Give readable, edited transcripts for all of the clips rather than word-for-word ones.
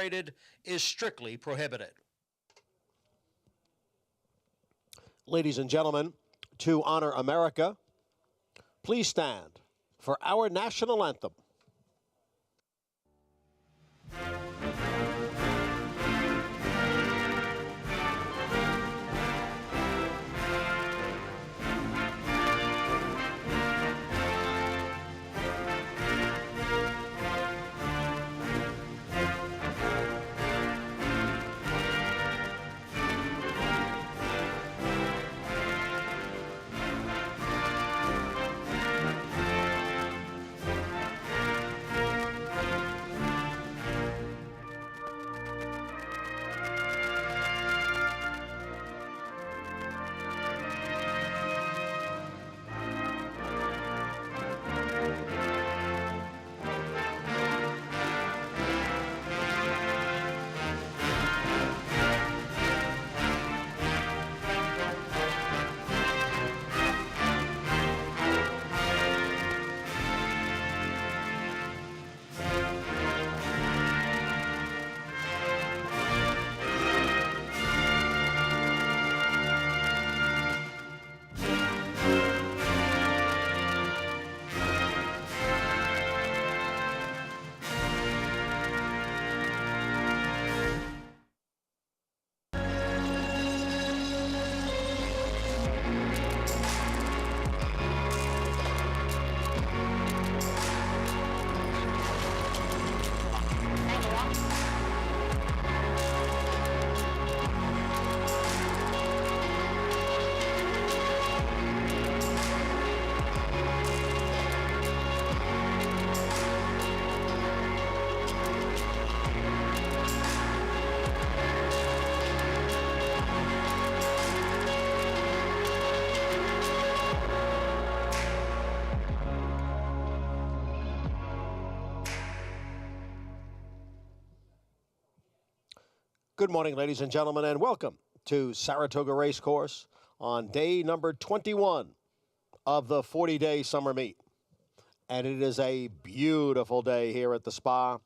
Incorporated is strictly prohibited. Ladies and gentlemen, to honor America, please stand for our national anthem. Good morning, ladies and gentlemen, and welcome to Saratoga Racecourse on day number 21 of the 40-day summer meet. And it is a beautiful day here at the spa.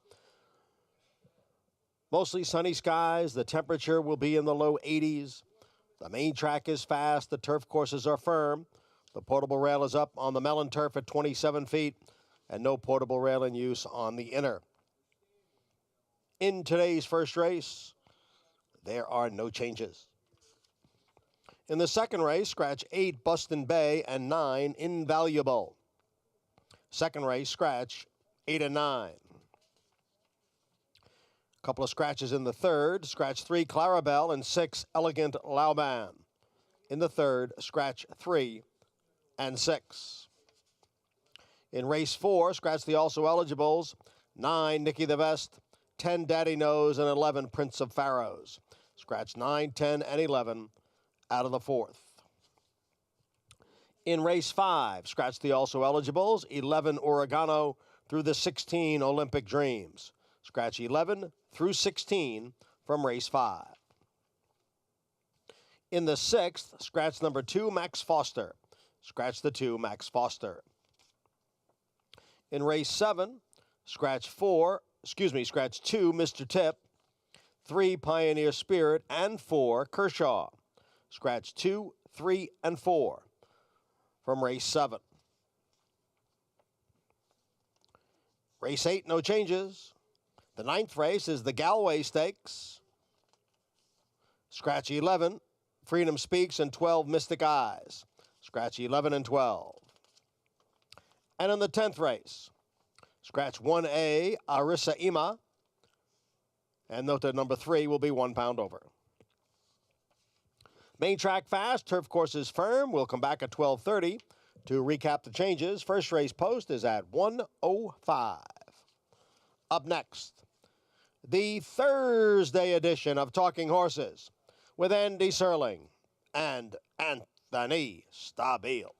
Mostly sunny skies. The temperature will be in the low 80s. The main track is fast. The turf courses are firm. The portable rail is up on the melon turf at 27 feet, and no portable rail in use on the inner. In today's first race, there are no changes. In the second race, scratch 8, Buston Bay, and 9, Invaluable. Second race, scratch 8 and 9. Couple of scratches in the third. Scratch 3, Clarabelle, and 6, Elegant Lauban. In the third, scratch 3 and 6. In race 4, scratch the also eligibles. 9, Nikki the Best, 10, Daddy Knows, and 11, Prince of Pharaohs. Scratch 9, 10, and 11 out of the fourth. In race 5, scratch the also eligibles. 11, Oregano, through the 16, Olympic Dreams. Scratch 11 through 16 from race 5. In the sixth, scratch number 2, Max Foster. Scratch the 2, Max Foster. In race 7, scratch 2, Mr. Tip. 3, Pioneer Spirit, and 4, Kershaw. Scratch 2, 3, and 4 from race 7. Race 8, no changes. The ninth race is the Galway Stakes. Scratch 11, Freedom Speaks, and 12, Mystic Eyes. Scratch 11 and 12. And in the 10th race, scratch 1A, Arissa Ima. And note that number 3 will be 1 pound over. Main track fast, turf course is firm. We'll come back at 12:30 to recap the changes. First race post is at 1:05. Up next, the Thursday edition of Talking Horses with Andy Serling and Anthony Stabile.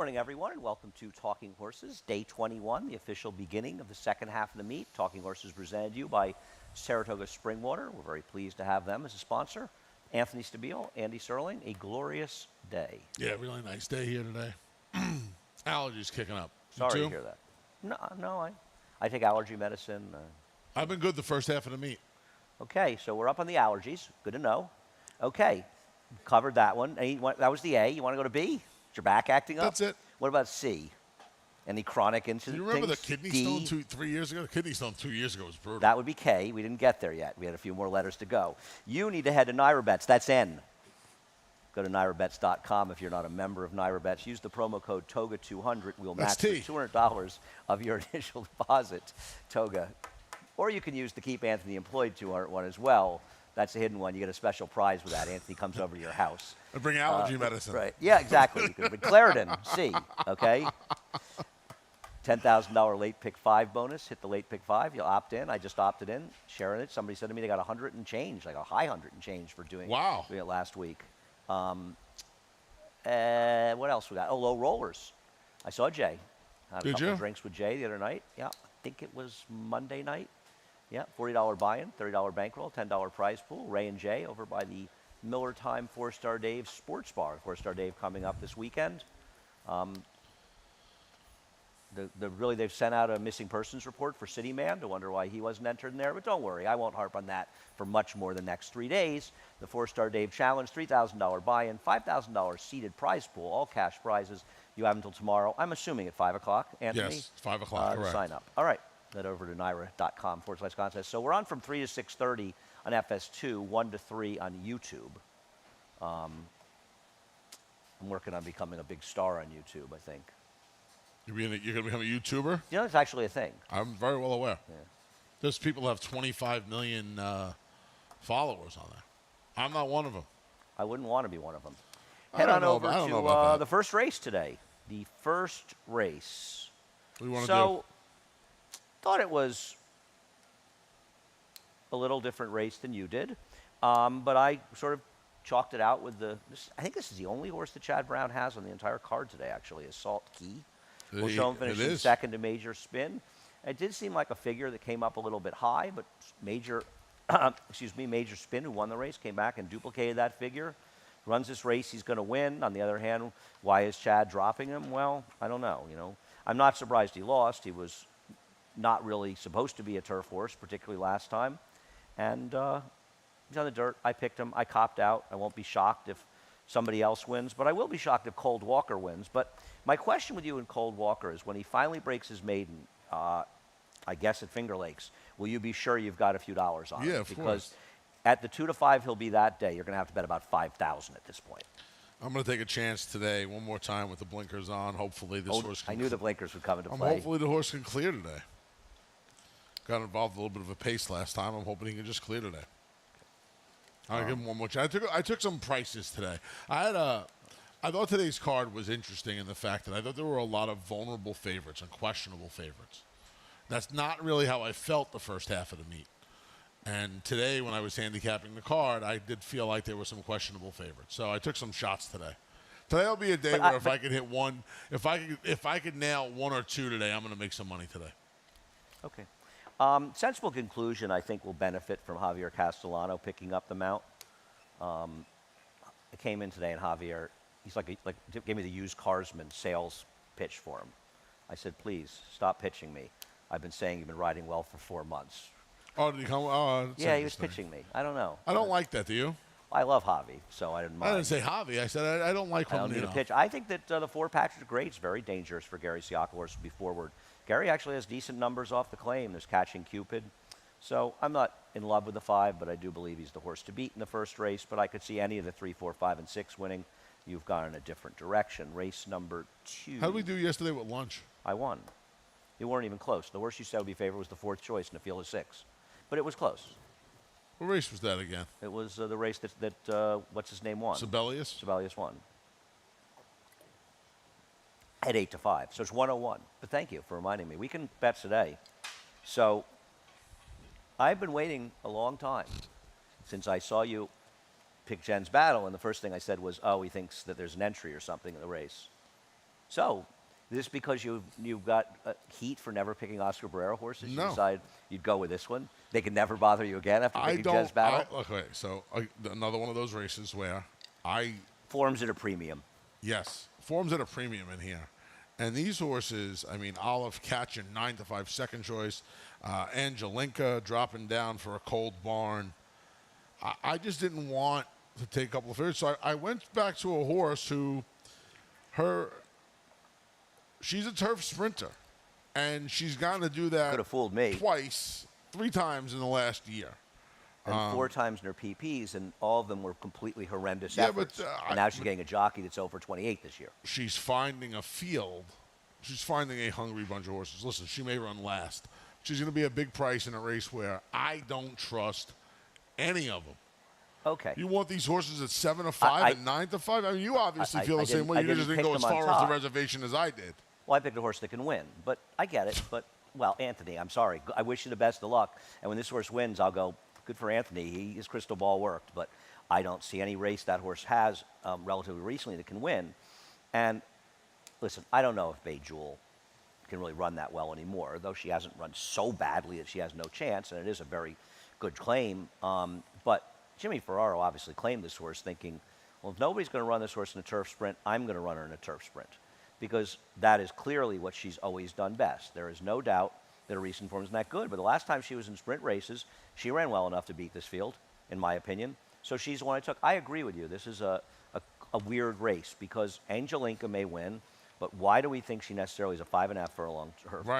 morning, everyone, and welcome to Talking Horses, Day 21, the official beginning of the second half of the meet. Talking Horses presented to you by Saratoga Springwater. We're very pleased to have them as a sponsor. Anthony Stabile, Andy Serling, a glorious day. Yeah, really nice day here today. Allergies kicking up. You Sorry too? to hear that. No, I take allergy medicine. I've been good the first half of the meet. Okay, so we're up on the allergies. Good to know. Okay, covered that one. That was the A. You want to go to B? Is your back acting up? That's it. What about C? Any chronic incidents? You remember the kidney D? stone 3 years ago? The kidney stone 2 years ago was brutal. That would be K. We didn't get there yet. We had a few more letters to go. You need to head to NYRABets. That's N. Go to NYRABets.com if you're not a member of NYRABets. Use the promo code TOGA200. We'll match That's the $200 of your initial deposit, TOGA. Or you can use the Keep Anthony Employed 200 one as well. That's a hidden one. You get a special prize with that. Anthony comes over to your house. I bring allergy medicine. Right. Yeah, exactly. You could Claritin, C, okay? $10,000 late pick 5 bonus. Hit the late pick 5. You'll opt in. I just opted in, sharing it. Somebody said to me they got 100 and change, like a high 100 and change for doing it last week. What else we got? Oh, low rollers. I saw Jay. Had a couple of drinks with Jay the other night. Yeah, I think it was Monday night. Yeah, $40 buy-in, $30 bankroll, $10 prize pool. Ray and Jay over by the Miller Time 4-Star Dave Sports Bar. 4-Star Dave coming up this weekend. They've sent out a missing persons report for City Man to wonder why he wasn't entered in there. But don't worry, I won't harp on that for much more than the next 3 days. The 4-Star Dave Challenge, $3,000 buy-in, $5,000 seated prize pool, all cash prizes. You have until tomorrow. I'm assuming at 5 o'clock, Anthony? Yes, 5 o'clock, correct. Sign up. All right. Head over to NYRA.com/contest. So we're on from 3 to 6:30 on FS2, 1 to 3 on YouTube. I'm working on becoming a big star on YouTube, I think. You're going to become a YouTuber? You know, it's actually a thing. I'm very well aware. Yeah. There's people who have 25 million followers on there. I'm not one of them. I wouldn't want to be one of them. Head on over to the first race today. The first race. What do you want to do? Thought it was a little different race than you did, but I sort of chalked it out with I think this is the only horse that Chad Brown has on the entire card today, actually, is Salt Key. We'll show him finishing second to Major Spin. It did seem like a figure that came up a little bit high, but Major Spin, who won the race, came back and duplicated that figure. Runs this race, he's going to win. On the other hand, why is Chad dropping him? Well, I don't know. I'm not surprised he lost. He was not really supposed to be a turf horse, particularly last time. And he's on the dirt. I picked him. I copped out. I won't be shocked if somebody else wins, but I will be shocked if Cold Walker wins. But my question with you and Cold Walker is when he finally breaks his maiden, I guess at Finger Lakes, will you be sure you've got a few dollars on it? Yeah, of course. Because at the 2 to 5 he'll be that day, you're going to have to bet about $5,000 at this point. I'm going to take a chance today, one more time with the blinkers on. Hopefully this horse can I knew the blinkers would come into play. Hopefully the horse can clear today. Got involved in a little bit of a pace last time. I'm hoping he can just clear today. I'll give him one more chance. I took some prices today. I thought today's card was interesting in the fact that I thought there were a lot of vulnerable favorites and questionable favorites. That's not really how I felt the first half of the meet. And today, when I was handicapping the card, I did feel like there were some questionable favorites. So I took some shots today. Today will be a day where if I could hit one, if I could nail 1 or 2 today, I'm going to make some money today. Okay. Sensible conclusion, I think, will benefit from Javier Castellano picking up the mount. I came in today, and Javier, he's like gave me the used carsman sales pitch for him. I said, please, stop pitching me. I've been saying you've been riding well for 4 months. Oh, did he come? Oh, yeah, he was pitching me. I don't know. I don't like that, do you? I love Javi, so I didn't mind. I didn't say Javi. I said I don't like when I don't need a pitch. I think that the 4 Patrick Great's very dangerous for Gary Siaka horse to be forward. Gary actually has decent numbers off the claim. There's Catching Cupid. So I'm not in love with the 5, but I do believe he's the horse to beat in the first race. But I could see any of the 3, 4, 5, and 6 winning. You've gone in a different direction. Race number 2. How did we do yesterday with lunch? I won. You weren't even close. The horse you said would be favored was the 4th choice in a field of 6. But it was close. What race was that again? It was the race that what's his name won? Sibelius? Sibelius won. At 8 to 5. So it's 101. But thank you for reminding me. We can bet today. So I've been waiting a long time since I saw you pick Jen's Battle, and the first thing I said was, oh, he thinks that there's an entry or something in the race. So, this because you've got heat for never picking Oscar Barrera horses? No. You decide you'd go with this one? They can never bother you again after picking Jez Battle? Okay, so another one of those races where Forms at a premium. Yes, forms at a premium in here. And these horses, I mean, Olive Catcher, 9-5 second choice. Angelinka dropping down for a cold barn. I just didn't want to take a couple of favorites. So I went back to a horse who, she's a turf sprinter. And she's gotten to do that Could have fooled me. twice, 3 times in the last year. And 4 times in her PPs, and all of them were completely horrendous Yeah, efforts. but, and now she's getting a jockey that's over 28 this year. She's finding a field. She's finding a hungry bunch of horses. Listen, she may run last. She's going to be a big price in a race where I don't trust any of them. Okay. You want these horses at 7-5 and 9-5? I mean, you obviously feel the same way. You just didn't go as far off the reservation as I did. Well, I picked a horse that can win, but I get it. But, well, Anthony, I'm sorry. I wish you the best of luck. And when this horse wins, I'll go, good for Anthony. His crystal ball worked. But I don't see any race that horse has relatively recently that can win. And, listen, I don't know if Bay Jewel can really run that well anymore, though she hasn't run so badly that she has no chance, and it is a very good claim. But Jimmy Ferraro obviously claimed this horse thinking, well, if nobody's going to run this horse in a turf sprint, I'm going to run her in a turf sprint, because that is clearly what she's always done best. There is no doubt that her recent form isn't that good, but the last time she was in sprint races, she ran well enough to beat this field, in my opinion. So she's the one I took. I agree with you. This is a weird race because Angelinka may win, but why do we think she necessarily is a 5.5 furlong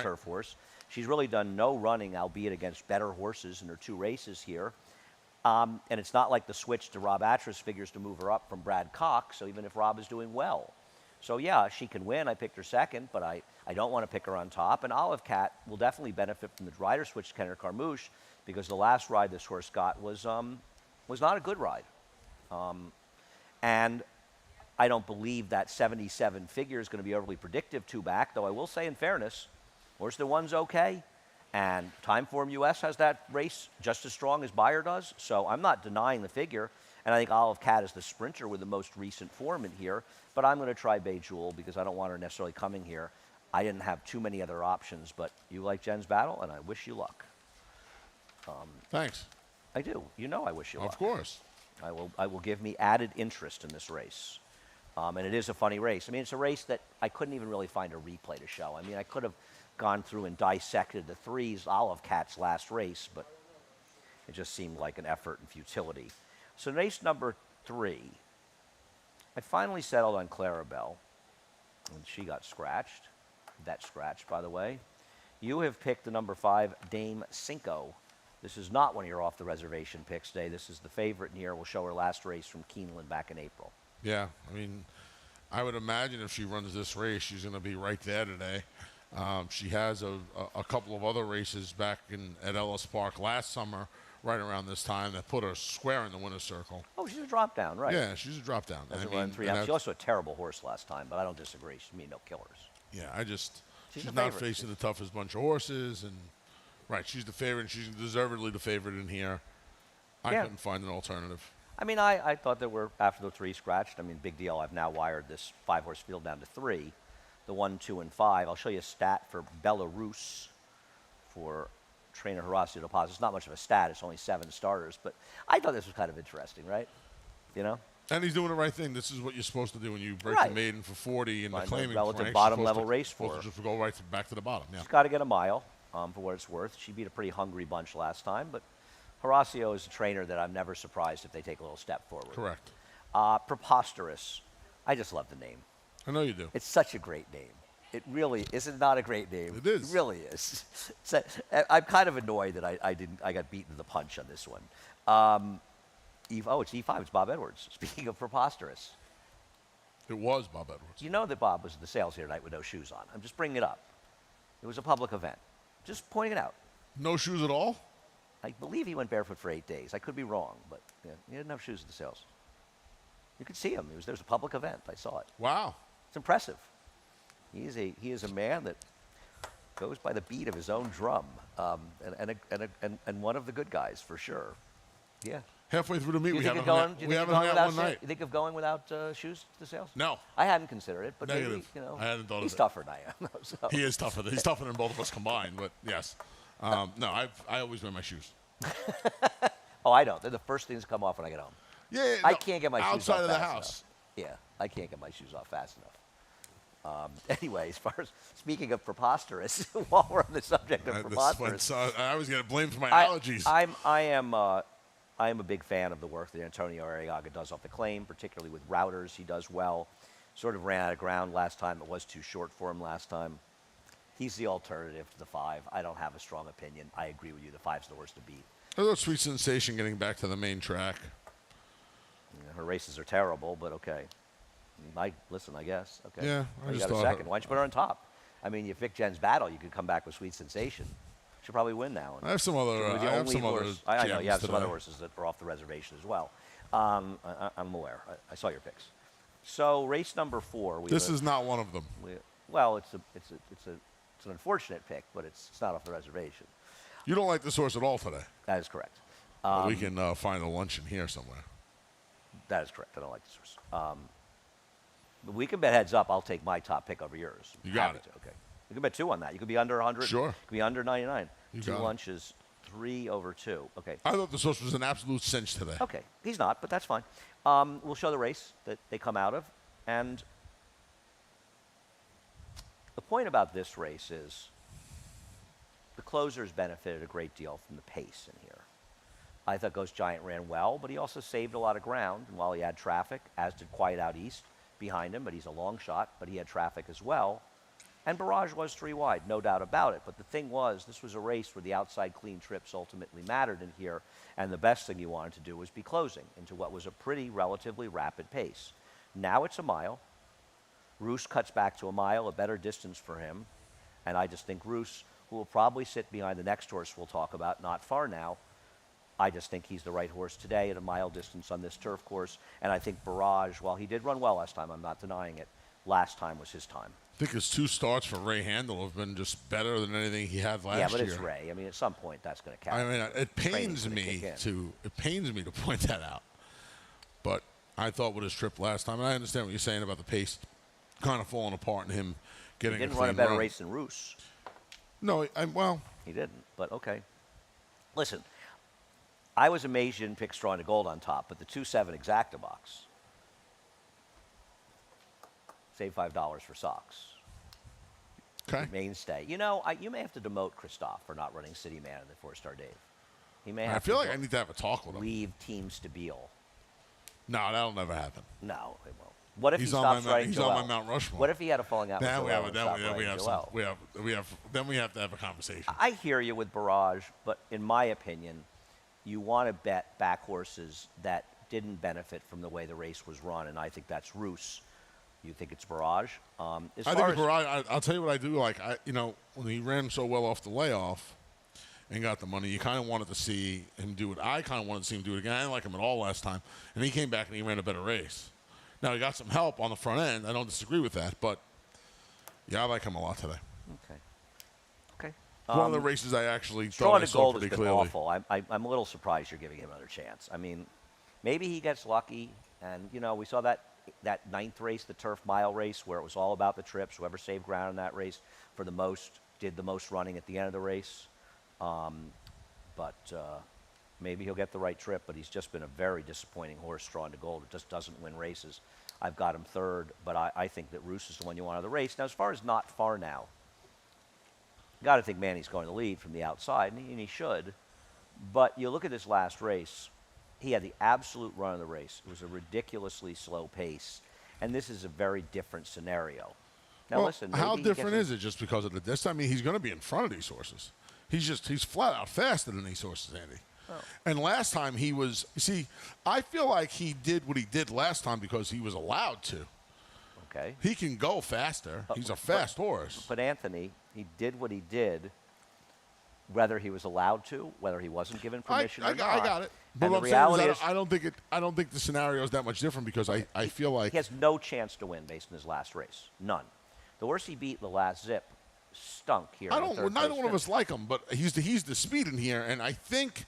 turf horse? She's really done no running, albeit against better horses in her 2 races here. And it's not like the switch to Rob Atras figures to move her up from Brad Cox, so even if Rob is doing well. So, yeah, she can win. I picked her second, but I don't want to pick her on top. And Olive Cat will definitely benefit from the rider switch to Kenner Carmouche because the last ride this horse got was not a good ride. And I don't believe that 77 figure is going to be overly predictive 2 back, though I will say in fairness, horse that one's okay. And Timeform US has that race just as strong as Bayer does. So I'm not denying the figure. And I think Olive Cat is the sprinter with the most recent form in here. But I'm going to try Bay Jewel because I don't want her necessarily coming here. I didn't have too many other options. But you like Jen's Battle, and I wish you luck. Thanks. I do. You know I wish you luck. Of course. I will give me added interest in this race. And it is a funny race. I mean, it's a race that I couldn't even really find a replay to show. I mean, I could have gone through and dissected the 3's Olive Cat's last race, but it just seemed like an effort and futility. So race number 3, I finally settled on Clarabelle, and she got scratched. That scratch, by the way. You have picked the number 5, Dame Cinco. This is not one of your off-the-reservation picks today. This is the favorite in here. We'll show her last race from Keeneland back in April. Yeah, I mean, I would imagine if she runs this race, she's going to be right there today. She has a couple of other races back at Ellis Park last summer, right around this time, that put her square in the winner's circle. Oh, she's a drop-down, right? Yeah, she's a drop-down. Doesn't run 3 out. She's also a terrible horse last time, but I don't disagree. She made no killers. Yeah, she's not favorite. facing the toughest bunch of horses, and right, she's the favorite, and she's deservedly the favorite in here. I couldn't find an alternative. I mean, I thought there were, after the 3 scratched, I mean, big deal. I've now wired this 5-horse field down to 3. The 1, 2, and 5. I'll show you a stat for Belarus for trainer Horacio De Paz. It's not much of a stat. It's only 7 starters. But I thought this was kind of interesting, right? You know? And he's doing the right thing. This is what you're supposed to do when you break the maiden for 40 in the claiming relative ranks. bottom-level race for her. Just go right back to the bottom. Yeah. She's got to get a mile, for what it's worth. She beat a pretty hungry bunch last time. But Horacio is a trainer that I'm never surprised if they take a little step forward. Correct. Preposterous. I just love the name. I know you do. It's such a great name. It really is. It not a great name? It is. It really is. So, I'm kind of annoyed that I got beaten to the punch on this one. It's E5. It's Bob Edwards. Speaking of preposterous. It was Bob Edwards. You know that Bob was at the sales here tonight with no shoes on. I'm just bringing it up. It was a public event. Just pointing it out. No shoes at all? I believe he went barefoot for 8 days. I could be wrong, but yeah, he didn't have shoes at the sales. You could see him. There was a public event. I saw it. Wow. It's impressive. He is a man that goes by the beat of his own drum, and one of the good guys for sure. Yeah. Halfway through the meet, Do you we think haven't of hung going? out, Do you we think of haven't hung going out without one night. You think of going without shoes to sales? No. I hadn't considered it, but Negative. maybe I hadn't thought of he's it. tougher than I am. So. He is tougher. He's tougher than both of us combined. But yes, no, I always wear my shoes. Oh, I don't. They're the first things that come off when I get home. Yeah, I no, can't get my shoes off outside of the fast house. enough. Yeah, I can't get my shoes off fast enough. Anyway, as far as speaking of preposterous, while we're on the subject of preposterous, I always get blamed for my allergies. I am a big fan of the work that Antonio Arriaga does off the claim, particularly with routers. He does well. Sort of ran out of ground last time. It was too short for him last time. He's the alternative to the 5. I don't have a strong opinion. I agree with you. The 5's the worst to beat. A little Sweet Sensation getting back to the main track. Yeah, her races are terrible, but okay. Listen, I guess. Okay. Yeah, I you just got a thought second. Why don't you put her on top? I mean, you pick Jen's battle, you could come back with Sweet Sensation. She'll probably win now. I have some other. It was the I have only some other. horse. I know you have some today. other horses that are off the reservation as well. I'm aware. I saw your picks. So race number 4. This is not one of them. Well, it's an unfortunate pick, but it's not off the reservation. You don't like this horse at all today. That is correct. We can find a lunch in here somewhere. That is correct. I don't like this horse. But we can bet heads up. I'll take my top pick over yours. You got Happy it. to, okay. You can bet 2 on that. You could be under 100. Sure. You could be under 99. You 2 got it. lunches, 3 over 2. Okay. I thought this horse was an absolute cinch today. Okay. He's not, but that's fine. We'll show the race that they come out of. And the point about this race is the closers benefited a great deal from the pace in here. I thought Ghost Giant ran well, but he also saved a lot of ground. And while he had traffic, as did Quiet Out East behind him, but he's a long shot, but he had traffic as well. And Barrage was 3 wide, no doubt about it. But the thing was, this was a race where the outside clean trips ultimately mattered in here, and the best thing you wanted to do was be closing into what was a pretty relatively rapid pace. Now it's a mile. Roos cuts back to a mile, a better distance for him. And I just think Roos, who will probably sit behind the next horse we'll talk about, not far now, I just think he's the right horse today at a mile distance on this turf course. And I think Barrage, while he did run well last time, I'm not denying it, last time was his time. I think his 2 starts for Ray Handel have been just better than anything he had last year. Yeah, but it's Ray. I mean, at some point, that's going to count. I mean, it pains me to point that out. But I thought with his trip last time, and I understand what you're saying about the pace kind of falling apart and him getting He didn't a run a clean better run. race than Roos. No, He didn't, but okay. Listen, I was amazed you didn't pick Strong to Gold on top, but the 2-7 exacta box. Save $5 for socks. okay. Mainstay. You know, you may have to demote Christophe for not running City Man in the 4-star Dave. He may have I feel to like I need to have a talk with him. leave Team Stabile. No, that'll never happen. No, it won't. What if He's he on stops my riding he's Joel? on my Mount Rushmore. What if he had a falling out with Then Joel we have, and stopped then riding Joel? then we have to have a conversation. I hear you with Barrage, but in my opinion, you want to bet back horses that didn't benefit from the way the race was run, and I think that's Roos. You think it's Barrage? I think it's Barrage. I'll tell you what I do. Like when he ran so well off the layoff and got the money, you kind of wanted to see him do it. I kind of wanted to see him do it again. I didn't like him at all last time, and he came back and he ran a better race. Now he got some help on the front end. I don't disagree with that, but yeah, I like him a lot today. Okay. One of the races I actually Strong thought I to saw Gold has pretty been clearly. awful. I'm a little surprised you're giving him another chance. I mean, maybe he gets lucky, and we saw that 9th race, the turf mile race, where it was all about the trips. Whoever saved ground in that race for the most did the most running at the end of the race. But maybe he'll get the right trip, but he's just been a very disappointing horse, Strong to Gold. It just doesn't win races. I've got him 3rd, but I think that Roos is the one you want out of the race. Now, as far as not far now, got to think Manny's going to lead from the outside, and he should. But you look at this last race, he had the absolute run of the race. It was a ridiculously slow pace, and this is a very different scenario. Now, Well, listen, how maybe he different gets is it just because of the distance? I mean, he's going to be in front of these horses. He's flat out faster than these horses, Andy. Oh. And last time he was, you see, I feel like he did what he did last time because he was allowed to. Okay. He can go faster. He's a fast horse. But Anthony, he did what he did, whether he was allowed to, whether he wasn't given permission or not. I got it. But And what the I'm saying reality is is, I don't think the scenario is that much different because I feel like he has no chance to win based on his last race. None. The horse he beat in the last zip stunk here. neither one of us like him, but he's the speed in here, and I think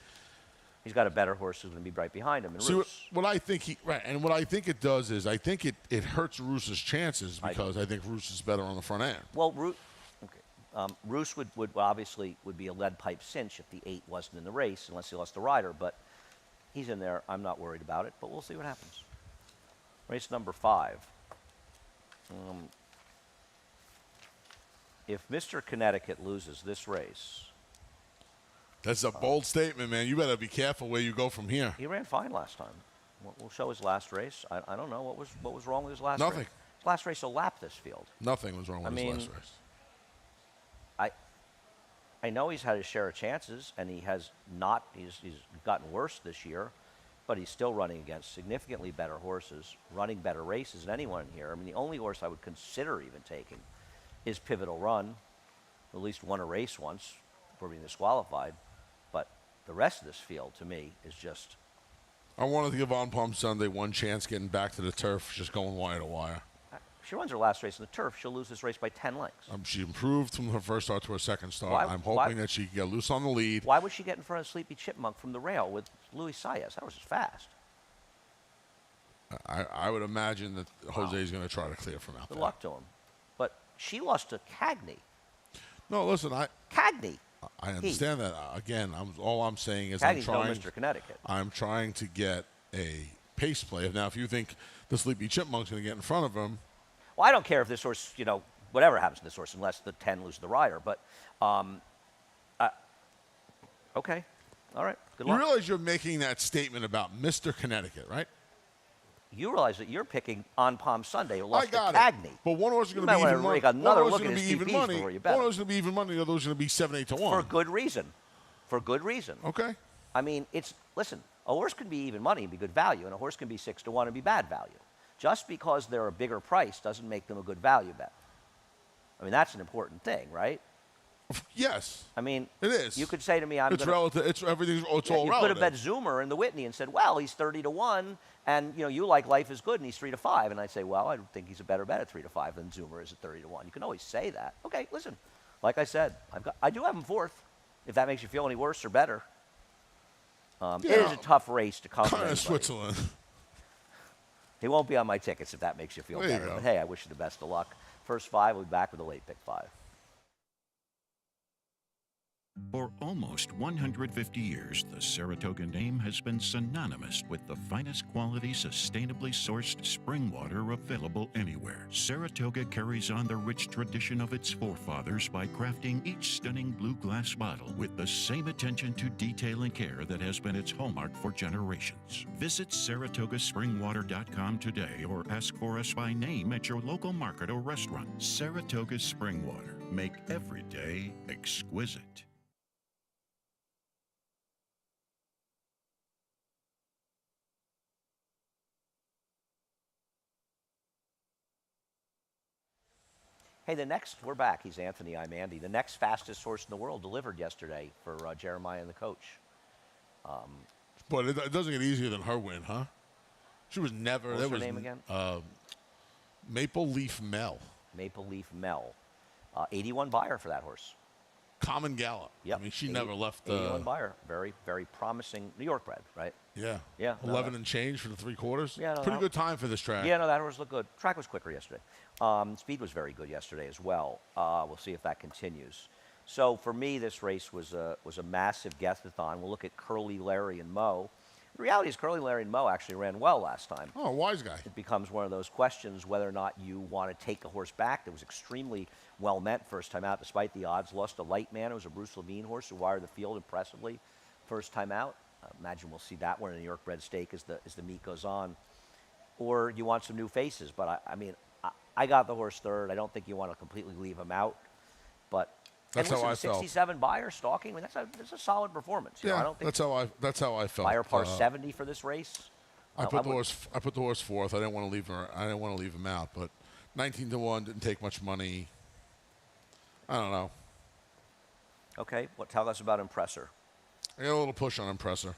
He's got a better horse who's going to be right behind him. See, what I think and what I think it does is I think it hurts Roos's chances because I think Roos is better on the front end. Well, Roos would obviously be a lead pipe cinch if the 8 wasn't in the race unless he lost the rider, but he's in there. I'm not worried about it, but we'll see what happens. Race number 5. If Mr. Connecticut loses this race, that's a bold statement, man. You better be careful where you go from here. He ran fine last time. We'll show his last race. I don't know what was wrong with his last Nothing. race. His last race will lap this field. Nothing was wrong with his last race. I know he's had his share of chances, and he has not. He's gotten worse this year, but he's still running against significantly better horses, running better races than anyone here. I mean, the only horse I would consider even taking is Pivotal Run. At least won a race once before being disqualified. But the rest of this field, to me, is just... I wanted to give On Palm Sunday one chance getting back to the turf, just going wire to wire. If she runs her last race in the turf, she'll lose this race by 10 lengths. She improved from her first start to her second start. I'm hoping that she can get loose on the lead. Why would she get in front of Sleepy Chipmunk from the rail with Louis Saez? That horse is fast. I would imagine that Jose's going to try to clear from out there. Good luck to him. But she lost to Cagney. No, listen, Cagney. I understand that. Again, all I'm saying is Cagney's no Mr. Connecticut. I'm trying to get a pace play. Now, if you think the Sleepy Chipmunk's going to get in front of him... Well, I don't care if this horse, whatever happens to this horse, unless the 10 lose the rider. But, okay. All right. Good luck. You realize you're making that statement about Mr. Connecticut, right? You realize that you're picking On Palm Sunday, who lost to Cagney. But one horse is going to be even money. Another look at his TPs money. before you bet. One horse is going to be even money. The other is going to be 7-8 to 1. For good reason. For good reason. Okay. I mean, listen, a horse can be even money and be good value, and a horse can be 6 to 1 and be bad value. Just because they're a bigger price doesn't make them a good value bet. I mean, that's an important thing, right? Yes. I mean, it is. You could say to me, it's relative. It's everything. It's all relative. You could have bet Zoomer in the Whitney and said, well, he's 30 to 1, and you like Life is Good, and he's 3 to 5. And I'd say, well, I think he's a better bet at 3 to 5 than Zoomer is at 30 to 1. You can always say that. Okay, listen. Like I said, I do have him 4th. If that makes you feel any worse or better. It is a tough race to come. Kind of Switzerland. He won't be on my tickets if that makes you feel better. But hey, I wish you the best of luck. First 5, we'll be back with a late pick 5. For almost 150 years, the Saratoga name has been synonymous with the finest quality, sustainably sourced spring water available anywhere. Saratoga carries on the rich tradition of its forefathers by crafting each stunning blue glass bottle with the same attention to detail and care that has been its hallmark for generations. Visit SaratogaSpringwater.com today or ask for us by name at your local market or restaurant. Saratoga Spring Water. Make every day exquisite. Hey, we're back. He's Anthony, I'm Andy. The next fastest horse in the world delivered yesterday for Jeremiah and the coach. But it doesn't get easier than her win, huh? She was never... What was her name again? Maple Leaf Mel. Maple Leaf Mel. 81 buyer for that horse. Common Gallop. Yep. I mean, she never left... 81 buyer. Very, very promising. New York bred, right? Yeah. Yeah. 11 and change for the 3/4. Yeah, Pretty good time for this track. Yeah, no, that horse looked good. Track was quicker yesterday. Speed was very good yesterday as well. We'll see if that continues. So for me, this race was a massive guess-a-thon. We'll look at Curly, Larry, and Mo. The reality is Curly, Larry, and Mo actually ran well last time. Oh, wise guy. It becomes one of those questions whether or not you want to take a horse back that was extremely well meant first time out despite the odds. Lost a light man. It was a Bruce Levine horse who wired the field impressively first time out. Imagine we'll see that one in the New York bred stake as the meet goes on. Or you want some new faces. But, I got the horse 3rd. I don't think you want to completely leave him out. But that's how I felt. 67 buyer stalking. I mean, that's a solid performance. Yeah, I don't think that's how I felt. Buyer par 70 for this race. I put the horse 4th. I didn't want to leave her. I didn't want to leave him out. But 19 to 1 didn't take much money. I don't know. Okay. Tell us about Impressor. I got a little push on Impressor.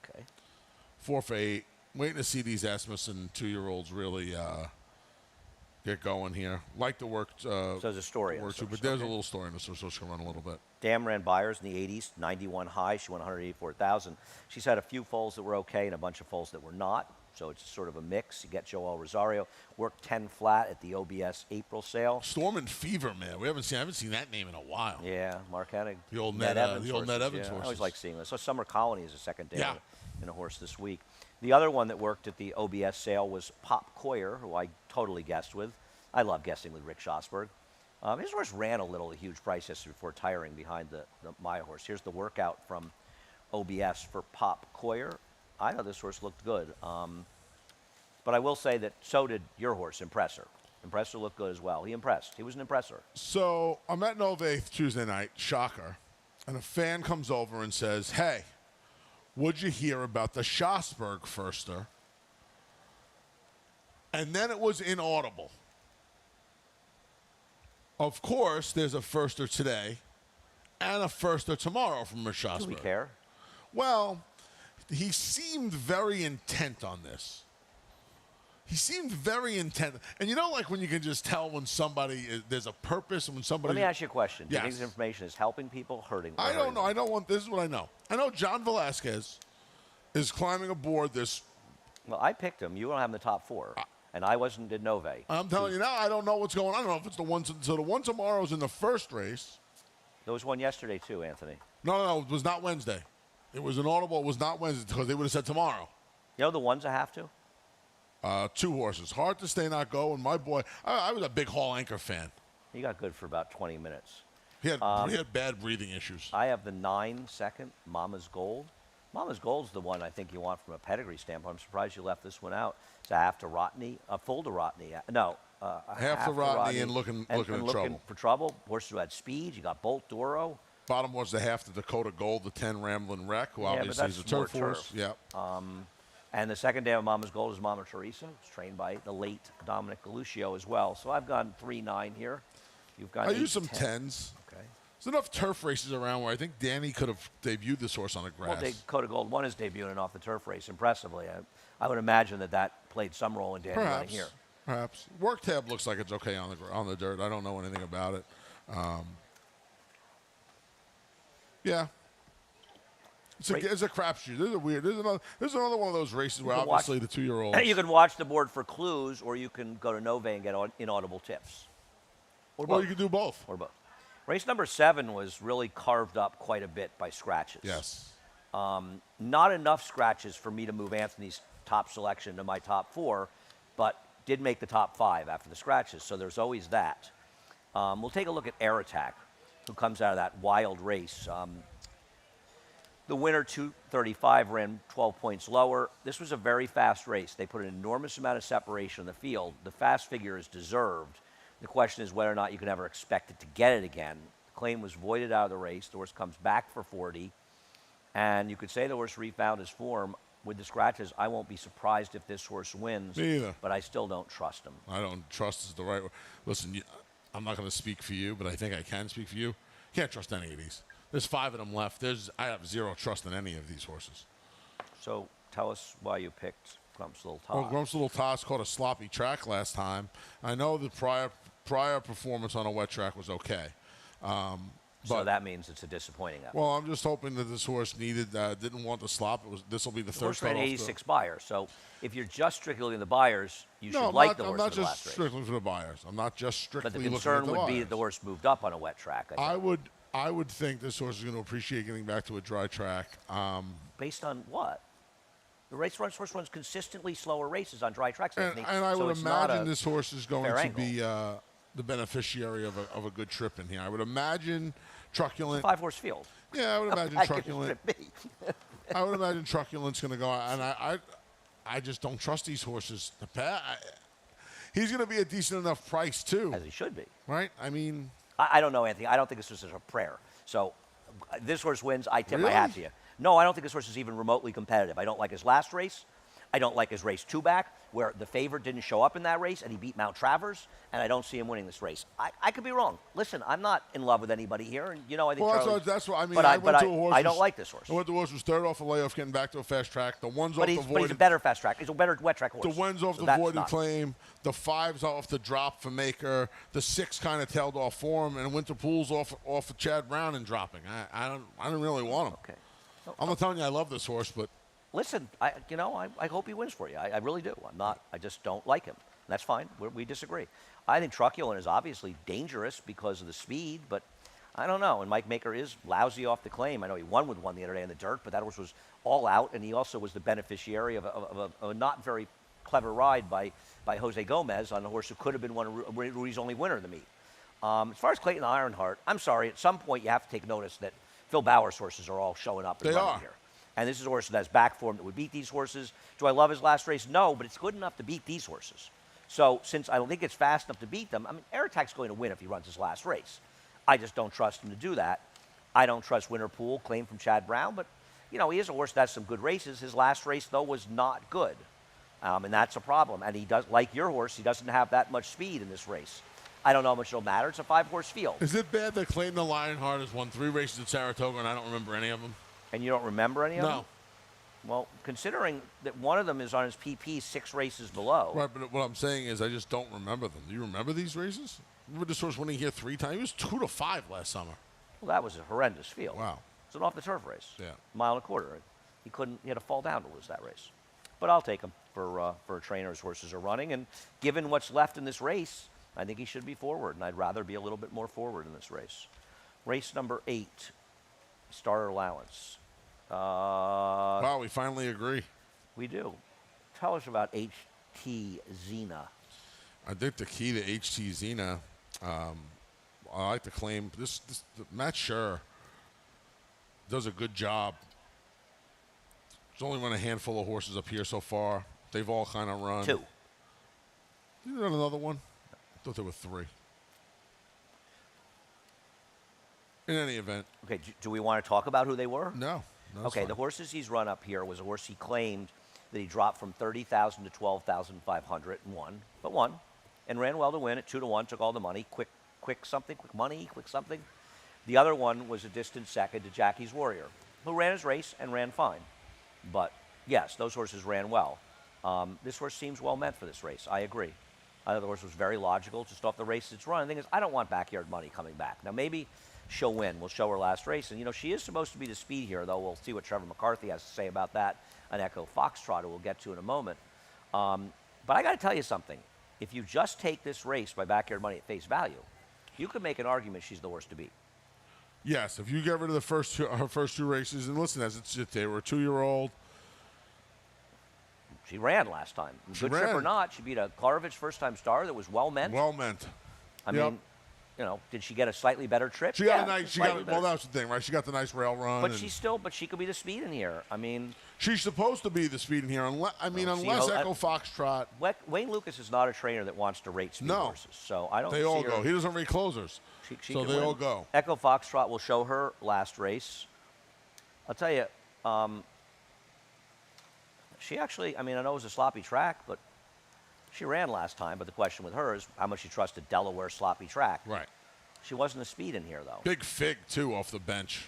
Okay. 4 for 8. Waiting to see these Asmussen 2-year-olds really get going here. Like the work. So there's a story. Work too, but there's a little story in this, so she's going to run a little bit. Dam ran Byers in the 80s, 91 high. She won 184,000. She's had a few foals that were okay and a bunch of foals that were not. So it's sort of a mix. You get Joel Rosario, worked 10 flat at the OBS April sale. Storm and Fever, man. I haven't seen that name in a while. Yeah, Mark Hennig. The old Ned Evans Yeah, horses. I always like seeing this. So Summer Colony is a second day Yeah. in a horse this week. The other one that worked at the OBS sale was Pop Coyer, who I totally guessed with. I love guessing with Rick Schosberg. His horse ran a little, a huge price yesterday before tiring behind my horse. Here's the workout from OBS for Pop Coyer. I thought this horse looked good. But I will say that so did your horse, Impressor. Impressor looked good as well. He impressed. He was an impressor. So I'm at Nove Tuesday night, shocker, and a fan comes over and says, hey, would you hear about the Schosberg firster? And then it was inaudible. Of course, there's a firster today and a firster tomorrow from Schosberg. Do we care? Well, he seemed very intent on this. He seemed very intent. And you know, like when you can just tell when there's a purpose and when somebody... Let me ask you a question. Do you Yes. think this information is helping people, hurting? I don't know. This is what I know. I know John Velasquez is climbing aboard this. Well, I picked him. You don't have him in the top 4. And I wasn't in Nove. I'm telling you now, I don't know what's going on. I don't know if it's the one. So the one tomorrow is in the first race. There was one yesterday, too, Anthony. No, it was not Wednesday. It was inaudible. It was not Wednesday because they would have said tomorrow. You know the ones I have to? 2 horses. Hard to stay, not go. And my boy, I was a big Hall Anchor fan. He got good for about 20 minutes. He had bad breathing issues. I have the 9-second Mama's Gold. Mama's Gold's the one I think you want from a pedigree standpoint. I'm surprised you left this one out. It's a half to Rotney, a full to Rotney. No, a half to Rotney and looking in trouble. For trouble. Horses who had speed. You got Bolt Duro. Bottom was the half to Dakota Gold, the 10 Ramblin' Wreck, who Yeah, but obviously is a that's turf more horse. turf. Yeah. And the second day of Mama's Gold is Mama Teresa. It's trained by the late Dominic Galuccio as well. So I've gone 3-9 here. You've got I 8, used some 10. 10s. Okay. There's enough turf races around where I think Danny could have debuted this horse on the grass. Well, Dakota Gold won his debuting off the turf race impressively. I would imagine that played some role in Danny running here. Perhaps. Work tab looks like it's okay on the dirt. I don't know anything about it. Yeah. It's a crapshoot. There's another one of those races where obviously the 2-year-olds. You can watch the board for clues, or you can go to Nove and get inaudible tips. Or Well, both. you can do both. Or both. Race number 7 was really carved up quite a bit by scratches. Yes. Not enough scratches for me to move Anthony's top selection to my top 4, but did make the top 5 after the scratches, so there's always that. We'll take a look at Air Attack, who comes out of that wild race. The winner, 235, ran 12 points lower. This was a very fast race. They put an enormous amount of separation in the field. The fast figure is deserved. The question is whether or not you can ever expect it to get it again. The claim was voided out of the race. The horse comes back for 40. And you could say the horse refound his form. With the scratches, I won't be surprised if this horse wins. Me either. But I still don't trust him. I don't trust is the right word. Listen, I'm not going to speak for you, but I think I can speak for you. Can't trust any of these. There's 5 of them left. I have zero trust in any of these horses. So tell us why you picked Grump's Little Toss. Well, Grump's Little Toss caught a sloppy track last time. I know the prior performance on a wet track was okay. So that means it's a disappointing effort. Well, I'm just hoping that this horse didn't want the slop. This will be the third horse ran start off 86 buyers. So if you're just strictly looking at the buyers, you should I'm like not, the horse I'm not in the just last race. strictly for the buyers. I'm not just strictly But the looking concern at the would be buyers. that the horse moved up on a wet track. I think. I would think this horse is going to appreciate getting back to a dry track. Based on what? The horse runs consistently slower races on dry tracks. And I so would it's not imagine a this horse is going fair to angle. be the beneficiary of a good trip in here. I would imagine Truculent. 5-horse field. Yeah, I would imagine How could this Truculent. trip be? I would imagine Truculent's going to go out, and I just don't trust these horses to pass. He's going to be a decent enough price too, As he should be. right? I mean, I don't know, Anthony. I don't think this was a prayer. So this horse wins. I tip my Really? hat to you. No, I don't think this horse is even remotely competitive. I don't like his last race. I don't like his race 2 back, where the favorite didn't show up in that race, and he beat Mount Travers, and I don't see him winning this race. I could be wrong. Listen, I'm not in love with anybody here, and I think that's what I mean. But I went to a horse. I don't like this horse. I went to a horse who was third off a layoff, getting back to a fast track. The one's off the voided. But he's a better fast track. He's a better wet track horse. The one's off the voided claim. The 5's off the drop for Maker. The 6 kind of tailed off for him, and Winter Pool's off of Chad Brown and dropping. I don't really want him. Okay. I'm not telling you I love this horse, but. Listen, I hope he wins for you. I really do. I just don't like him. That's fine. We disagree. I think Truculent is obviously dangerous because of the speed, but I don't know. And Mike Maker is lousy off the claim. I know he won with one the other day in the dirt, but that horse was all out, and he also was the beneficiary of a not very clever ride by Jose Gomez on a horse who could have been one of Rui's only winner of the meet. As far as Clayton Ironheart, I'm sorry. At some point, you have to take notice that Phil Bauer's horses are all showing up and running here. And this is a horse that has back form that would beat these horses. Do I love his last race? No, but it's good enough to beat these horses. So since I don't think it's fast enough to beat them, I mean, Air Attack's going to win if he runs his last race. I just don't trust him to do that. I don't trust Winter Pool, claim from Chad Brown, but, he is a horse that has some good races. His last race, though, was not good, and that's a problem. And he does, like your horse, he doesn't have that much speed in this race. I don't know how much it'll matter. It's a 5-horse field. Is it bad that Clayton the Lionheart has won 3 races at Saratoga and I don't remember any of them? And you don't remember any of them? No. Well, considering that one of them is on his PP 6 races below. Right, but what I'm saying is I just don't remember them. Do you remember these races? Remember this horse winning here 3 times? He was 2-5 last summer. Well, that was a horrendous field. Wow. It's an off-the-turf race. Yeah. Mile and a quarter. He had to fall down to lose that race. But I'll take him for a trainer his horses are running. And given what's left in this race, I think he should be forward. And I'd rather be a little bit more forward in this race. Race number 8, starter allowance. Wow, we finally agree. We do. Tell us about HT Xena. I think the key to HT Xena, I like to claim this Matt Scherr does a good job. There's only run a handful of horses up here so far. They've all kind of run. 2. Did you run another one? I thought there were 3. In any event. Okay, do we want to talk about who they were? No. Okay, fine. the horses he's run up here was a horse he claimed that he dropped from 30,000 to 12,500 and won, and ran well to win at 2-1, took all the money, quick money. The other one was a distant second to Jackie's Warrior, who ran his race and ran fine. But yes, those horses ran well. This horse seems well meant for this race. I agree. I thought the horse was very logical just off the race it's run. The thing is, I don't want backyard money coming back. Now, maybe she'll win. We'll show her last race. And, she is supposed to be the speed here, though. We'll see what Trevor McCarthy has to say about that. An Echo Foxtrot, we'll get to in a moment. But I got to tell you something. If you just take this race by backyard money at face value, you could make an argument she's the horse to beat. Yes, if you get rid of her first two races, and listen, as it's they were a 2-year-old. She ran last time. Good trip or not, she beat a Klarovich first-time star that was well-meant. Well-meant. I mean, did she get a slightly better trip? She got a nice. Well, that's the thing, right? She got the nice rail run. But she could be the speed in here. I mean, she's supposed to be the speed in here. Unless Echo Foxtrot. Wayne Lucas is not a trainer that wants to rate speed horses. So I don't. They all go. He doesn't rate closers. So they all go. Echo Foxtrot will show her last race. I'll tell you. She actually, I know it was a sloppy track, but she ran last time. But the question with her is how much she trusted Delaware sloppy track. Right. She wasn't a speed in here, though. Big Fig, too, off the bench.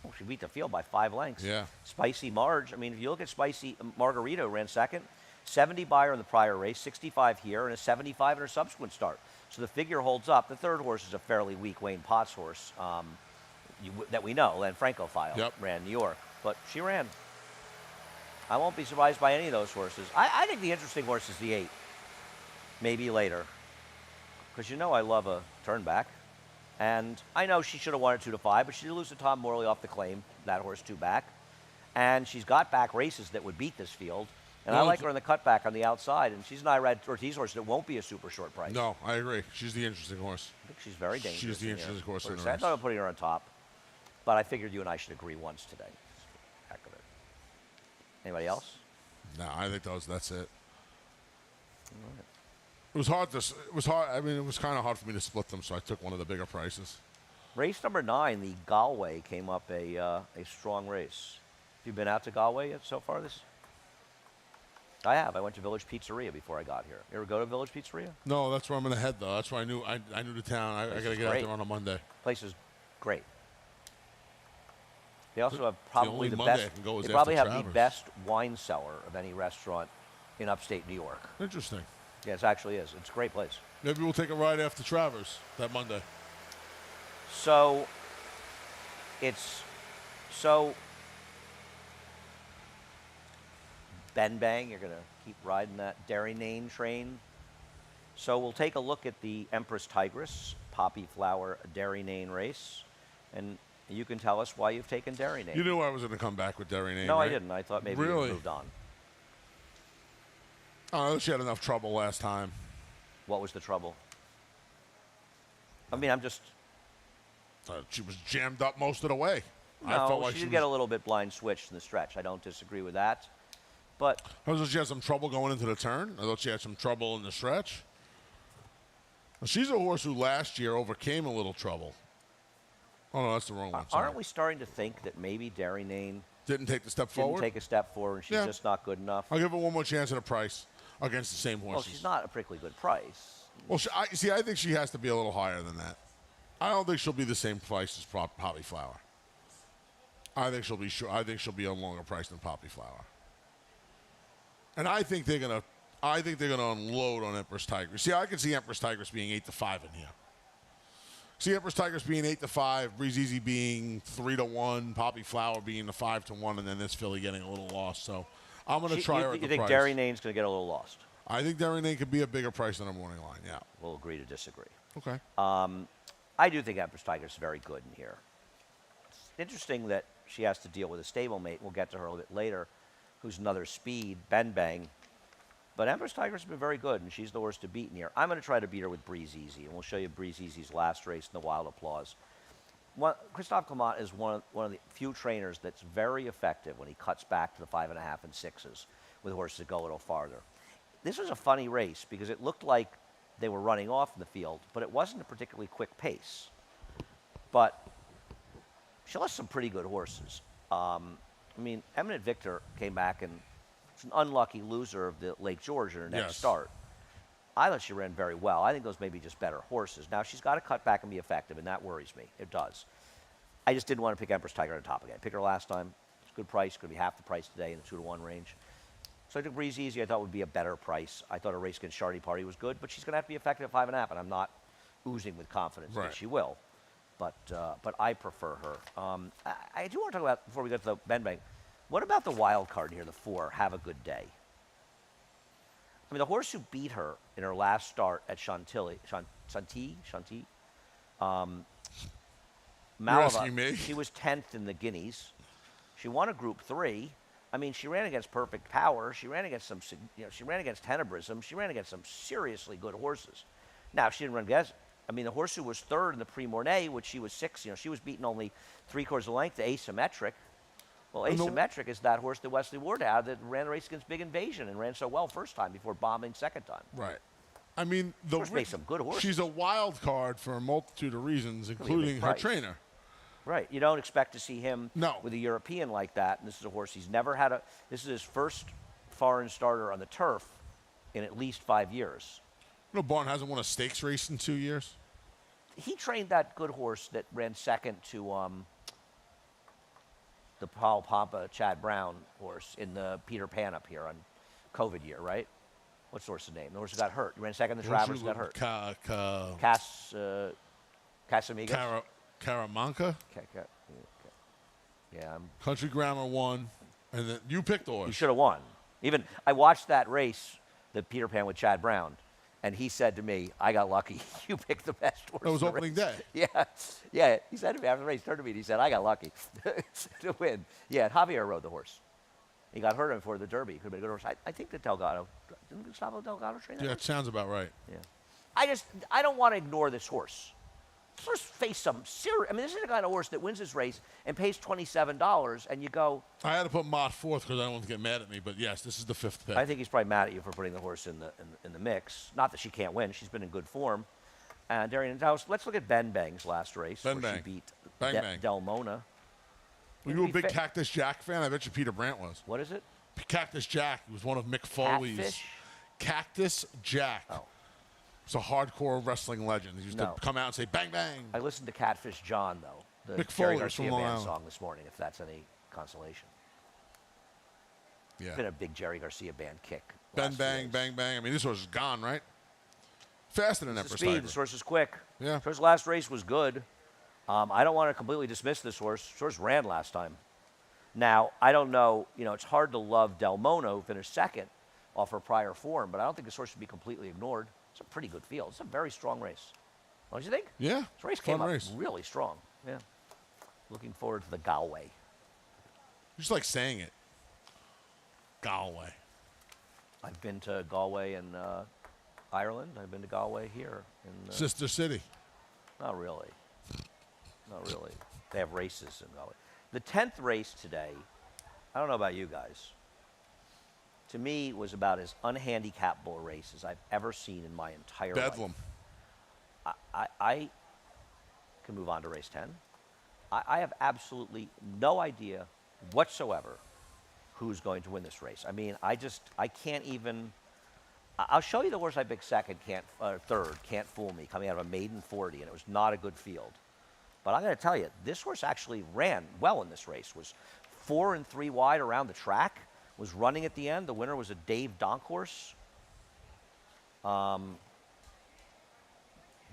Oh, she beat the field by 5 lengths. Yeah. Spicy Marge. If you look at Spicy Margarita, ran second. 70 by her in the prior race, 65 here, and a 75 in her subsequent start. So the figure holds up. The third horse is a fairly weak Wayne Potts horse that we know. Len Franco filed. Ran New York. But she ran. I won't be surprised by any of those horses. I think the interesting horse is the 8. Maybe later. Because I love a turn back. And I know she should have won at 2-5, but she did lose to Tom Morley off the claim, that horse 2 back. And she's got back races that would beat this field. And I like her in the cutback on the outside. And she's an Irad Ortiz horse that won't be a super short price. No, I agree. She's the interesting horse. I think she's very dangerous. She's the interesting horse in the race. I thought of putting her on top. But I figured you and I should agree once today. Heck of it. Anybody else? No, I think that's it. All right. It was hard. It was hard. It was kind of hard for me to split them, so I took one of the bigger prices. Race number 9, the Galway, came up a strong race. Have you been out to Galway yet so far? I have. I went to Village Pizzeria before I got here. You ever go to Village Pizzeria? No, that's where I'm going to head, though. That's where I knew the town. I got to get out there on a Monday. Place is great. They also have probably the Monday best. I can go is They after probably have Travers. the best wine cellar of any restaurant in upstate New York. Interesting. Yes, it actually is. It's a great place. Maybe we'll take a ride after Travers that Monday. So, Ben Bang, you're going to keep riding that Dairy Nane train. So we'll take a look at the Empress Tigress Poppy Flower Dairy Nane race, and you can tell us why you've taken Dairy Nane. You knew I was going to come back with Dairy Nane, No, right? I didn't. I thought maybe you moved on. Oh, she had enough trouble last time. What was the trouble? I mean, I'm just... She was jammed up most of the way. No, I felt like she did get a little bit blind switched in the stretch. I don't disagree with that. But I thought she had some trouble going into the turn. I thought she had some trouble in the stretch. Well, she's a horse who last year overcame a little trouble. Oh, no, that's the wrong one. Sorry. aren't we starting to think that maybe Dairy Nane didn't take the step forward? didn't take a step forward and she's just not good enough? I'll give her one more chance at a price against the same horses. Well, she's not a particularly good price. Well, I think she has to be a little higher than that. I don't think she'll be the same price as Poppy Flower. I think she'll be a longer price than Poppy Flower. And I think they're gonna unload on Empress Tigress. See, I can see Empress Tigress being 8-5 in here. See Empress Tigress being 8-5, Breeze Easy being 3-1, Poppy Flower being the 5-1, and then this filly getting a little lost. So I'm gonna try her at the You think price. Dairy Nane's going to get a little lost? I think Dairy Nane could be a bigger price than a morning line. Yeah. We'll agree to disagree. Okay. I do think Empress Tigress is very good in here. It's interesting that she has to deal with a stablemate. We'll get to her a little bit later, who's another speed, Ben Bang. But Empress Tigress has been very good, and she's the horse to beat in here. I'm going to try to beat her with Breeze Easy, and we'll show you Breeze Easy's last race in the Wild Applause. Christophe Clement is one of the few trainers that's very effective when he cuts back to the 5.5 and 6s with horses that go a little farther. This was a funny race because it looked like they were running off in the field, but it wasn't a particularly quick pace. But she lost some pretty good horses. I mean, Eminent Victor came back and was an unlucky loser of the Lake George in her next start. I thought she ran very well. I think those may be just better horses. Now, she's got to cut back and be effective, and that worries me. It does. I just didn't want to pick Empress Tiger on top again. Picked her last time. It's a good price. Going to be half the price today in the 2-1 range. So I took Breeze Easy. I thought would be a better price. I thought a race against Shardy Party was good, but she's going to have to be effective at 5.5, and I'm not oozing with confidence that she will. But I prefer her. I do want to talk about, before we get to the Ben Bang, what about the wild card here, the 4, Have a Good Day? I mean, the horse who beat her in her last start at Chantilly, Malava, she was 10th in the Guineas. She won a Group 3. I mean, she ran against Perfect Power. She ran against she ran against Tenebrism. She ran against some seriously good horses. Now, she didn't run against, I mean, the horse who was 3rd in the Prix Mornay, which she was 6th, she was beaten only 3/4 of length to Asymmetric. Well, Asymmetric is that horse that Wesley Ward had that ran the race against Big Invasion and ran so well first time before bombing second time. Right. I mean, made some good horses. She's a wild card for a multitude of reasons, including her trainer. Right. You don't expect to see him with a European like that. And this is a horse he's never had this is his first foreign starter on the turf in at least 5 years. You know, Barn hasn't won a stakes race in 2 years. He trained that good horse that ran second to the Paul Pompa Chad Brown horse in the Peter Pan up here on COVID year, right? What's the horse's name? The horse got hurt. He ran second to Travers, got hurt. Casamigas? Caramanca? Yeah. Country Grammar won, and then you picked the horse. You should have won. Even I watched that race, the Peter Pan with Chad Brown, and he said to me, I got lucky. You picked the best horse. That was opening day. Yeah. He said to me after the race, turned to me and he said, I got lucky to win. Yeah, Javier rode the horse. He got hurt before the Derby. He could have been a good horse. I think that Delgado, didn't Gustavo Delgado train that horse? It sounds about right. Yeah. I don't want to ignore this horse. First, face some serious. I mean, this is the kind of horse that wins this race and pays $27, and you go. I had to put Mott 4th because I don't want to get mad at me, but yes, this is the 5th pick. I think he's probably mad at you for putting the horse in the mix. Not that she can't win; she's been in good form. And Darian House. Let's look at Ben Bang's last race. Ben Bang. She beat Bang. Del Mona. Were you a big Cactus Jack fan? I bet you Peter Brandt was. What is it? Cactus Jack. He was one of Mick Foley's. Catfish? Cactus Jack. Oh. He's a hardcore wrestling legend. He used to come out and say, bang, bang. I listened to Catfish John, though. The Mick Jerry Foley was from Garcia Long Band Island. song this morning, if that's any consolation. Yeah. Been a big Jerry Garcia Band kick. Bang, last few bang, days. bang, bang. I mean, this horse is gone, right? Faster than The Empress speed. Tiger. This horse is quick. Yeah. This horse last race was good. I don't want to completely dismiss this horse. This horse ran last time. Now, I don't know. It's hard to love Del Mono, who finished second off her prior form, but I don't think this horse should be completely ignored. It's a pretty good field. It's a very strong race. Don't you think? Yeah. This race fun came up race. really strong. Yeah. Looking forward to the Galway. You just like saying it. Galway. I've been to Galway in Ireland. I've been to Galway here. Sister City. Not really. Not really. They have races in Galway. The 10th race today, I don't know about you guys, to me was about as unhandicappable a race as I've ever seen in my entire Bedlam. life. I can move on to race 10. I have absolutely no idea whatsoever who's going to win this race. I mean, I can't even. I'll show you the horse I picked second, third, can't fool me, coming out of a maiden 40, and it was not a good field. But I'm going to tell you, this horse actually ran well in this race. Was 4 and 3 wide around the track. Was running at the end. The winner was a Dave Donk horse. Where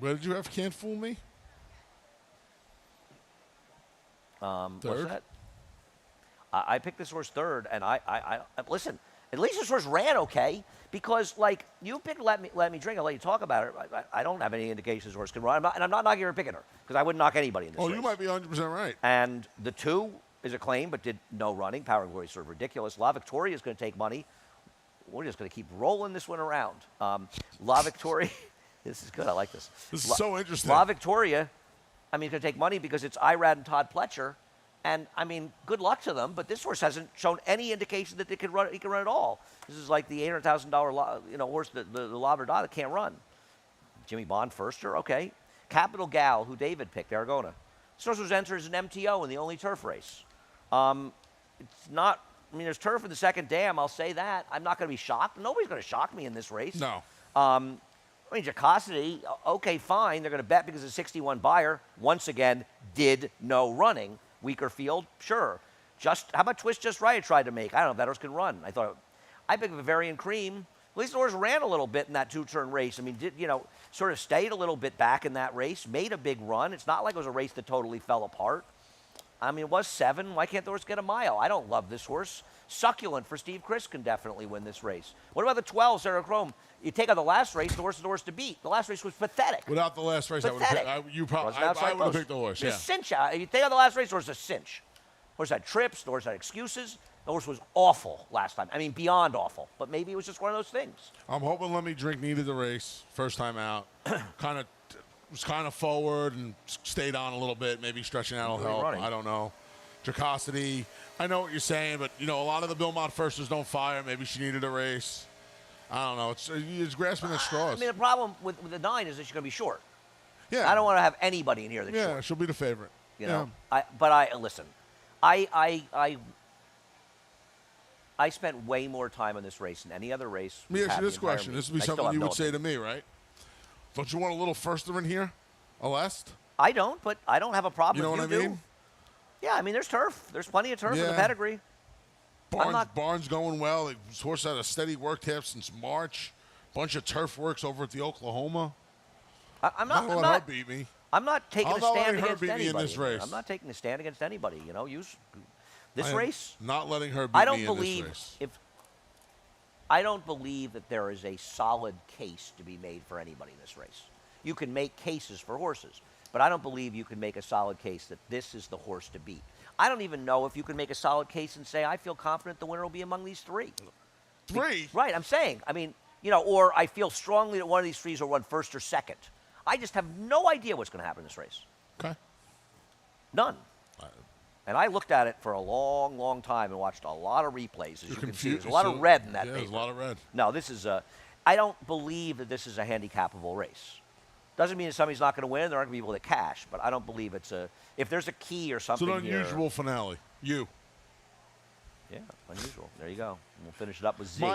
did you have Can't Fool Me? What's Third? that? I picked this horse third, and I listen. At least this horse ran okay, because like you picked Let Me Drink. I'll let you talk about it. I don't have any indication this horse can run, and I'm not knocking her picking her because I wouldn't knock anybody in this race. Oh, you might be 100% right. And the 2 is a claim, but did no running. Power and Glory is sort of ridiculous. La Victoria is going to take money. We're just going to keep rolling this one around. La Victoria, this is good. I like this. This is so interesting. La Victoria, I mean, it's going to take money because it's Irad and Todd Pletcher. And, I mean, good luck to them, but this horse hasn't shown any indication that he can run at all. This is like the $800,000 horse, the La Verdad that can't run. Jimmy Bond, firster, okay. Capital Gal, who David picked, Aragona. This horse was entered as an MTO in the only turf race. It's not, I mean, there's turf in the second dam, I'll say that. I'm not going to be shocked. Nobody's going to shock me in this race. No. I mean, Jocosity, okay, fine. They're going to bet because it's a 61 buyer. Once again, did no running. Weaker field, sure. How about Twist Just Right I tried to make? I don't know if that horse can run. I picked Bavarian Cream. At least the horse ran a little bit in that 2-turn race. I mean, sort of stayed a little bit back in that race, made a big run. It's not like it was a race that totally fell apart. I mean, it was 7. Why can't the horse get a mile? I don't love this horse. Succulent for Steve Chris can definitely win this race. What about the 12, Sarah Chrome? You take out the last race, the horse is the horse to beat. The last race was pathetic. Without the last race, Pathetic. I would have Outside post. picked the horse, The yeah. cinch. If you take out the last race, the horse is a cinch. The horse had trips. The horse had excuses. The horse was awful last time. I mean, beyond awful. But maybe it was just one of those things. I'm hoping Let Me Drink needed the race first time out. Was kind of forward and stayed on a little bit. Maybe stretching out will Really help. running. I don't know. Jocosity. I know what you're saying, but a lot of the Bilmont firsters don't fire. Maybe she needed a race. I don't know. It's grasping at straws. I mean, the problem with the 9 is that she's going to be short. yeah. I don't want to have anybody in here that's Yeah, short. she'll be the favorite. You know. Listen. I spent way more time on this race than any other race. Let me we've ask had you the this entire question. week. This would be I still something have you no would say to opinion. me, right? Don't you want a little firster in here? A last? I don't, but I don't have a problem You know if what you I do. mean? Yeah, I mean, there's turf. There's plenty of turf in the Yeah. pedigree. Barnes going well. His horse had a steady work tap since March. Bunch of turf works over at the Oklahoma. I'm not. Don't let her beat me. I'm not taking I'm a not stand letting her against beat me in anybody. this race. I'm not taking a stand against anybody. This I am race. Not letting her beat I don't me believe in this race. I don't believe that there is a solid case to be made for anybody in this race. You can make cases for horses, but I don't believe you can make a solid case that this is the horse to beat. I don't even know if you can make a solid case and say I feel confident the winner will be among these 3. 3? Right, I'm saying. I mean, or I feel strongly that one of these 3s will run first or second. I just have no idea what's going to happen in this race. Okay. None. And I looked at it for a long, long time and watched a lot of replays. As you can see, there's a lot of red in that paper. There's a lot of red. No, I don't believe that this is a handicappable race. Doesn't mean that somebody's not going to win. There aren't going to be people that cash, but I don't believe if there's a key or something It's an here. unusual finale. You. Yeah, unusual. There you go. And we'll finish it up with Z.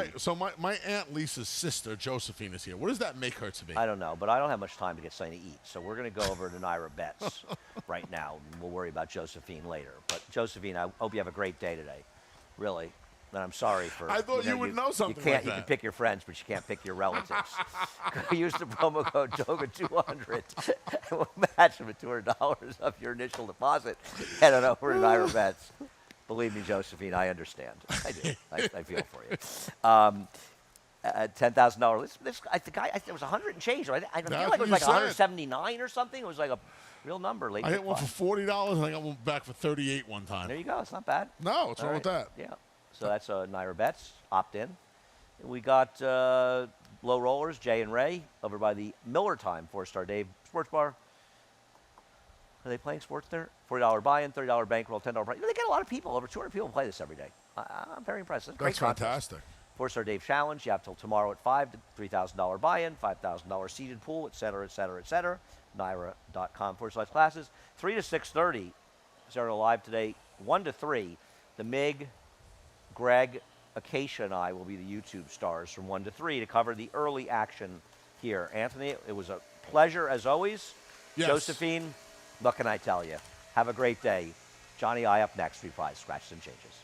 My Aunt Lisa's sister, Josephine, is here. What does that make her to be? I don't know, but I don't have much time to get something to eat. So we're going to go over to Naira Betts right now. And we'll worry about Josephine later. But Josephine, I hope you have a great day today. Really. And I'm sorry for. I thought you would know something you like You that. can pick your friends, but you can't pick your relatives. Use the promo code TOGA200 and we'll match them at $200 of your initial deposit. Head on over to Naira Betts. Believe me, Josephine, I understand. I do. I feel for you. $10,000. The guy, it was 100 and change. I feel like it was like 179 or something. It was like a real number. I hit one for $40, and I got one back for $38 one time. There you go. It's not bad. No, what's wrong with that? Yeah. So that's Naira Betts, opt in. We got low rollers, Jay and Ray, over by the Miller Time 4-Star Dave Sports Bar. Are they playing sports there? $40 buy-in, $30 bankroll, $10 price. They get a lot of people. Over 200 people play this every day. I'm very impressed. That's fantastic. 4-Star Dave Challenge. You have till tomorrow at 5 to $3,000 buy-in, $5,000 seated pool, et cetera, et cetera, et cetera. Naira.com/classes. 3 to 6:30. Started live today. 1 to 3. The MIG, Greg, Acacia, and I will be the YouTube stars from 1 to 3 to cover the early action here. Anthony, it was a pleasure as always. Yes. Josephine, what can I tell you? Have a great day. Johnny I up next. Reprise, scratches and changes.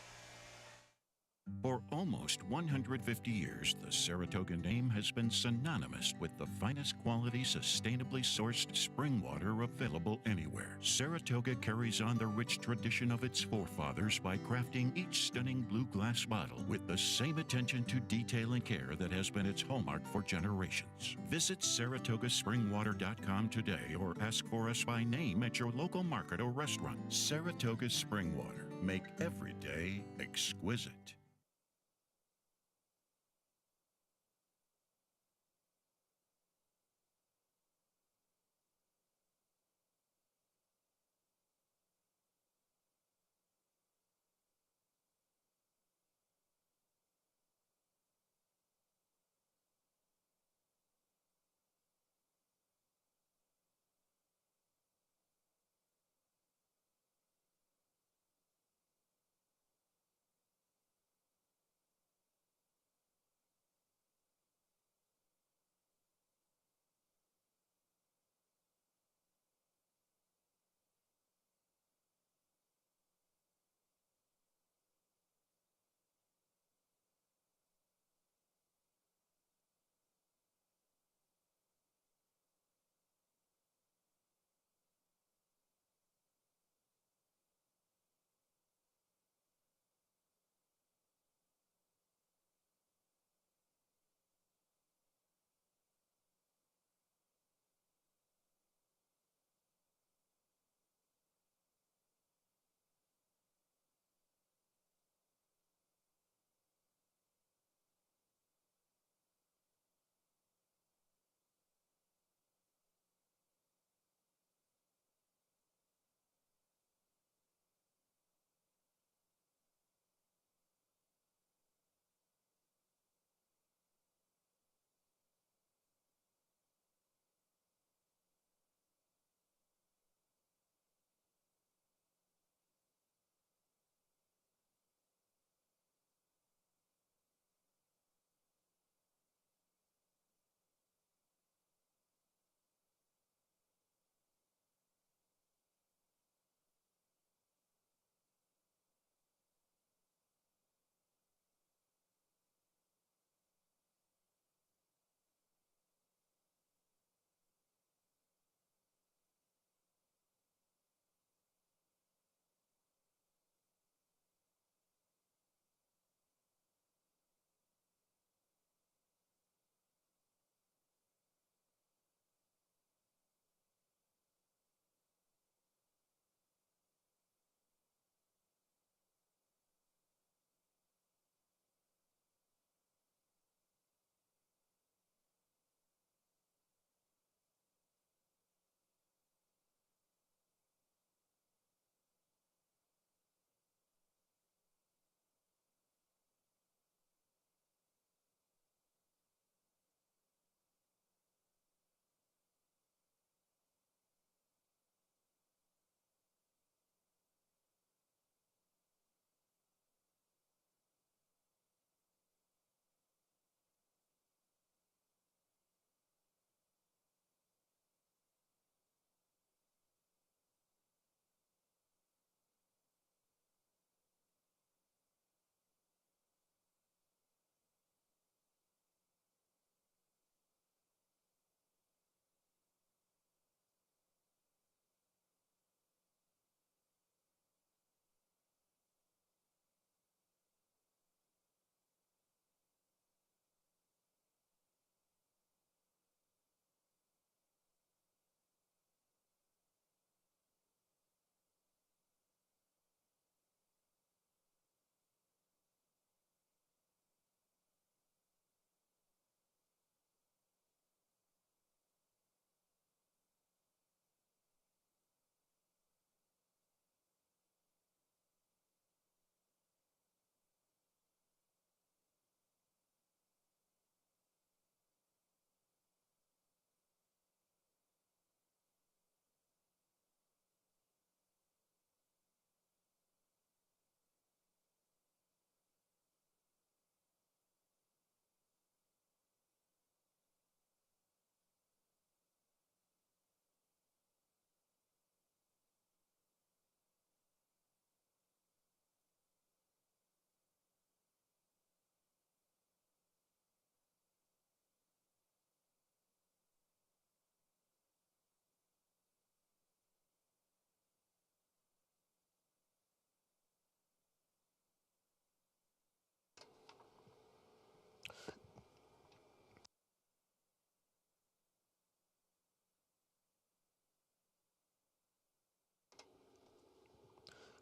For almost 150 years, the Saratoga name has been synonymous with the finest quality, sustainably sourced spring water available anywhere. Saratoga carries on the rich tradition of its forefathers by crafting each stunning blue glass bottle with the same attention to detail and care that has been its hallmark for generations. Visit SaratogaSpringwater.com today or ask for us by name at your local market or restaurant. Saratoga Spring Water. Make every day exquisite.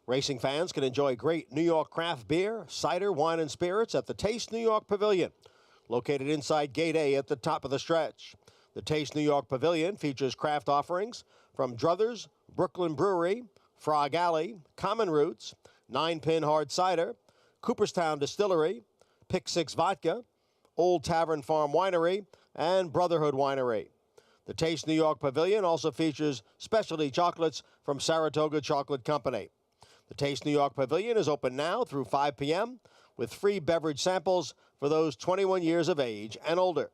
Racing fans can enjoy great New York craft beer, cider, wine, and spirits at the Taste New York Pavilion, located inside Gate A at the top of the stretch. The Taste New York Pavilion features craft offerings from Druthers, Brooklyn Brewery, Frog Alley, Common Roots, Nine Pin Hard Cider, Cooperstown Distillery, Pick Six Vodka, Old Tavern Farm Winery, and Brotherhood Winery. The Taste New York Pavilion also features specialty chocolates from Saratoga Chocolate Company. The Taste New York Pavilion is open now through 5 p.m. with free beverage samples for those 21 years of age and older.